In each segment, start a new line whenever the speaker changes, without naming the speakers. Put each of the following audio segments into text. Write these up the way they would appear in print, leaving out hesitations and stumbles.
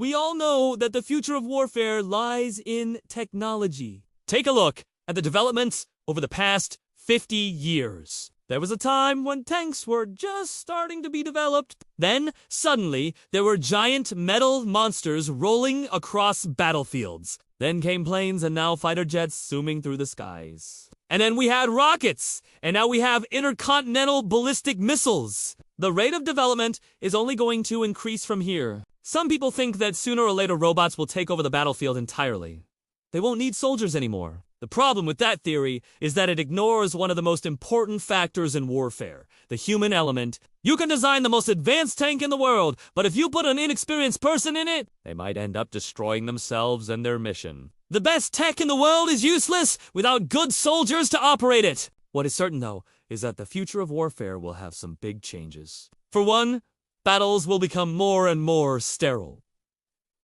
We all know that the future of warfare lies in technology. Take a look at the developments over the past 50 years. There was a time when tanks were just starting to be developed. Then, suddenly, there were giant metal monsters rolling across battlefields. Then came planes and now fighter jets zooming through the skies. And then we had rockets, and now we have intercontinental ballistic missiles. The rate of development is only going to increase from here. Some people think that sooner or later robots will take over the battlefield entirely. They won't need soldiers anymore. The problem with that theory is that it ignores one of the most important factors in warfare, the human element. You can design the most advanced tank in the world, but if you put an inexperienced person in it, they might end up destroying themselves and their mission. The best tech in the world is useless without good soldiers to operate it. What is certain, though, is that the future of warfare will have some big changes. For one, battles will become more and more sterile.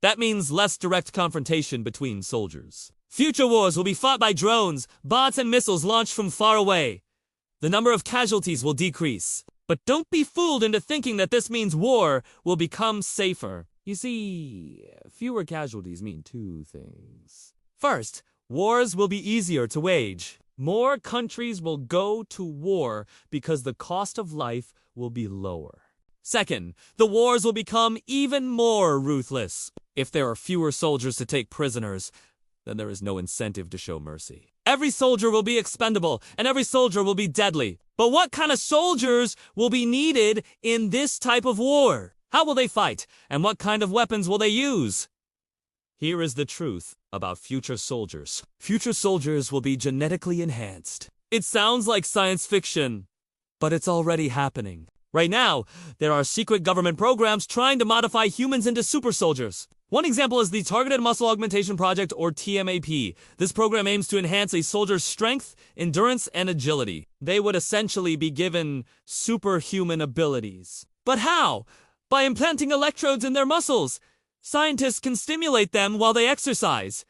That means less direct confrontation between soldiers. Future wars will be fought by drones, bots, and missiles launched from far away. The number of casualties will decrease. But don't be fooled into thinking that this means war will become safer. You see, fewer casualties mean two things. First, wars will be easier to wage. More countries will go to war because the cost of life will be lower. Second, the wars will become even more ruthless. If there are fewer soldiers to take prisoners, then there is no incentive to show mercy. Every soldier will be expendable, and every soldier will be deadly. But what kind of soldiers will be needed in this type of war? How will they fight, and what kind of weapons will they use? Here is the truth about future soldiers. Future soldiers will be genetically enhanced. It sounds like science fiction, but it's already happening. Right now, there are secret government programs trying to modify humans into super soldiers. One example is the Targeted Muscle Augmentation Project, or TMAP. This program aims to enhance a soldier's strength, endurance, and agility. They would essentially be given superhuman abilities. But how? By implanting electrodes in their muscles. Scientists can stimulate them while they exercise.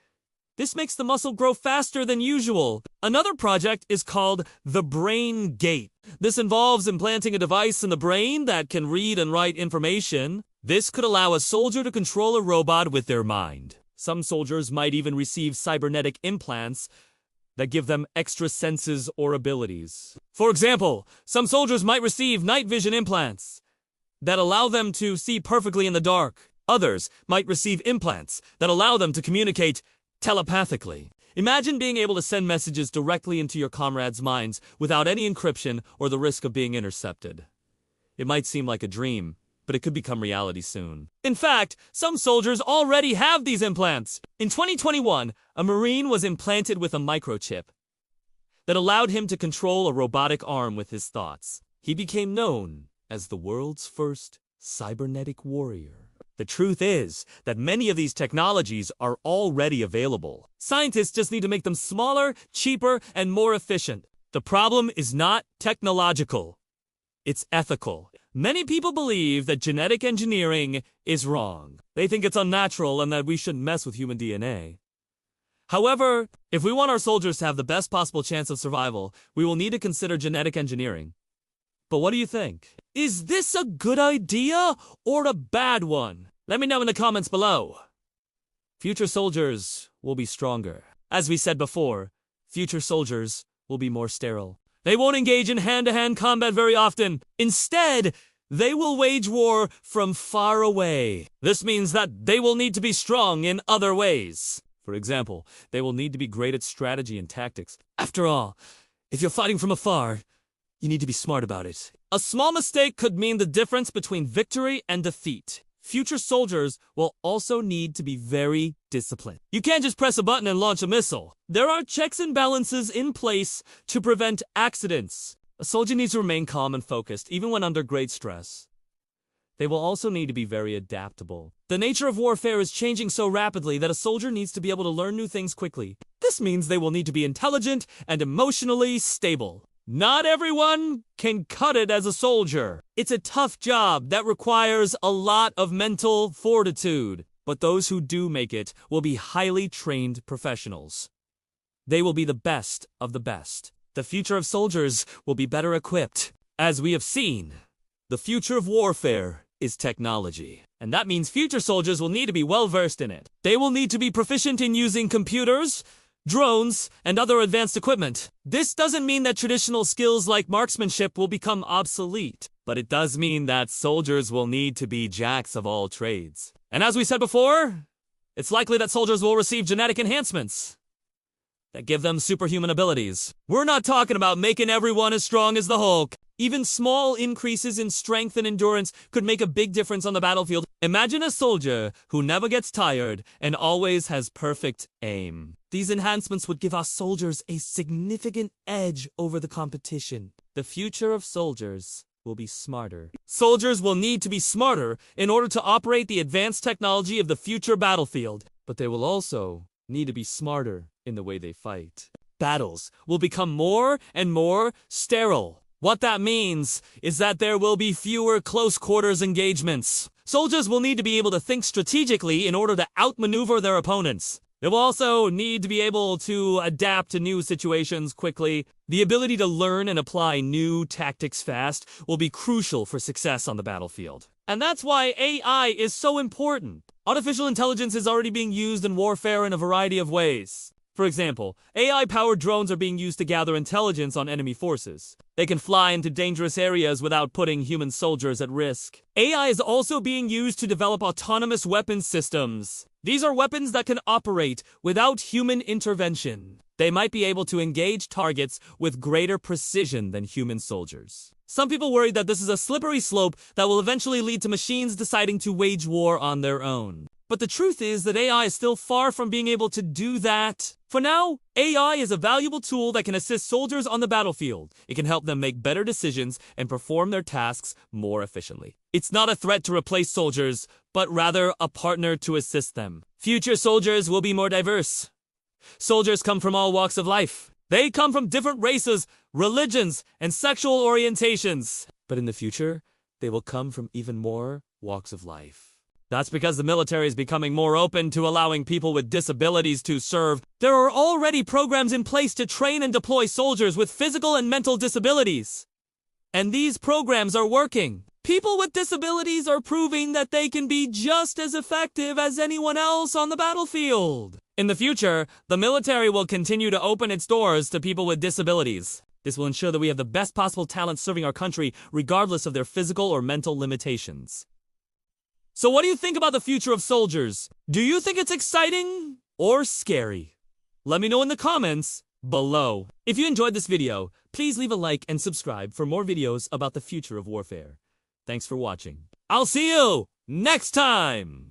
This makes the muscle grow faster than usual. Another project is called the Brain Gate. This involves implanting a device in the brain that can read and write information. This could allow a soldier to control a robot with their mind. Some soldiers might even receive cybernetic implants that give them extra senses or abilities. For example, some soldiers might receive night vision implants that allow them to see perfectly in the dark. Others might receive implants that allow them to communicate telepathically. Imagine being able to send messages directly into your comrades' minds without any encryption or the risk of being intercepted. It might seem like a dream, but it could become reality soon. In fact, some soldiers already have these implants. In 2021, a Marine was implanted with a microchip that allowed him to control a robotic arm with his thoughts. He became known as the world's first cybernetic warrior. The truth is that many of these technologies are already available. Scientists just need to make them smaller, cheaper, and more efficient. The problem is not technological. It's ethical. Many people believe that genetic engineering is wrong. They think it's unnatural and that we shouldn't mess with human DNA. However, if we want our soldiers to have the best possible chance of survival, we will need to consider genetic engineering. But what do you think? Is this a good idea or a bad one? Let me know in the comments below. Future soldiers will be stronger. As we said before, future soldiers will be more sterile. They won't engage in hand-to-hand combat very often. Instead, they will wage war from far away. This means that they will need to be strong in other ways. For example, they will need to be great at strategy and tactics. After all, if you're fighting from afar, you need to be smart about it. A small mistake could mean the difference between victory and defeat. Future soldiers will also need to be very disciplined. You can't just press a button and launch a missile. There are checks and balances in place to prevent accidents. A soldier needs to remain calm and focused, even when under great stress. They will also need to be very adaptable. The nature of warfare is changing so rapidly that a soldier needs to be able to learn new things quickly. This means they will need to be intelligent and emotionally stable. Not everyone can cut it as a soldier. It's a tough job that requires a lot of mental fortitude. But those who do make it will be highly trained professionals. They will be the best of the best. The future of soldiers will be better equipped. As we have seen, the future of warfare is technology. And that means future soldiers will need to be well-versed in it. They will need to be proficient in using computers, drones, and other advanced equipment. This doesn't mean that traditional skills like marksmanship will become obsolete, but it does mean that soldiers will need to be jacks of all trades. And as we said before, it's likely that soldiers will receive genetic enhancements that give them superhuman abilities. We're not talking about making everyone as strong as the Hulk. Even small increases in strength and endurance could make a big difference on the battlefield. Imagine a soldier who never gets tired and always has perfect aim. These enhancements would give us soldiers a significant edge over the competition. The future of soldiers will be smarter. Soldiers will need to be smarter in order to operate the advanced technology of the future battlefield, but they will also need to be smarter in the way they fight. Battles will become more and more sterile. What that means is that there will be fewer close quarters engagements. Soldiers will need to be able to think strategically in order to outmaneuver their opponents. They will also need to be able to adapt to new situations quickly. The ability to learn and apply new tactics fast will be crucial for success on the battlefield. And that's why AI is so important. Artificial intelligence is already being used in warfare in a variety of ways. For example, AI-powered drones are being used to gather intelligence on enemy forces. They can fly into dangerous areas without putting human soldiers at risk. AI is also being used to develop autonomous weapons systems. These are weapons that can operate without human intervention. They might be able to engage targets with greater precision than human soldiers. Some people worry that this is a slippery slope that will eventually lead to machines deciding to wage war on their own. But the truth is that AI is still far from being able to do that. For now, AI is a valuable tool that can assist soldiers on the battlefield. It can help them make better decisions and perform their tasks more efficiently. It's not a threat to replace soldiers, but rather a partner to assist them. Future soldiers will be more diverse. Soldiers come from all walks of life. They come from different races, religions, and sexual orientations. But in the future, they will come from even more walks of life. That's because the military is becoming more open to allowing people with disabilities to serve. There are already programs in place to train and deploy soldiers with physical and mental disabilities. And these programs are working. People with disabilities are proving that they can be just as effective as anyone else on the battlefield. In the future, the military will continue to open its doors to people with disabilities. This will ensure that we have the best possible talent serving our country, regardless of their physical or mental limitations. So what do you think about the future of soldiers? Do you think it's exciting or scary? Let me know in the comments below. If you enjoyed this video, please leave a like and subscribe for more videos about the future of warfare. Thanks for watching. I'll see you next time!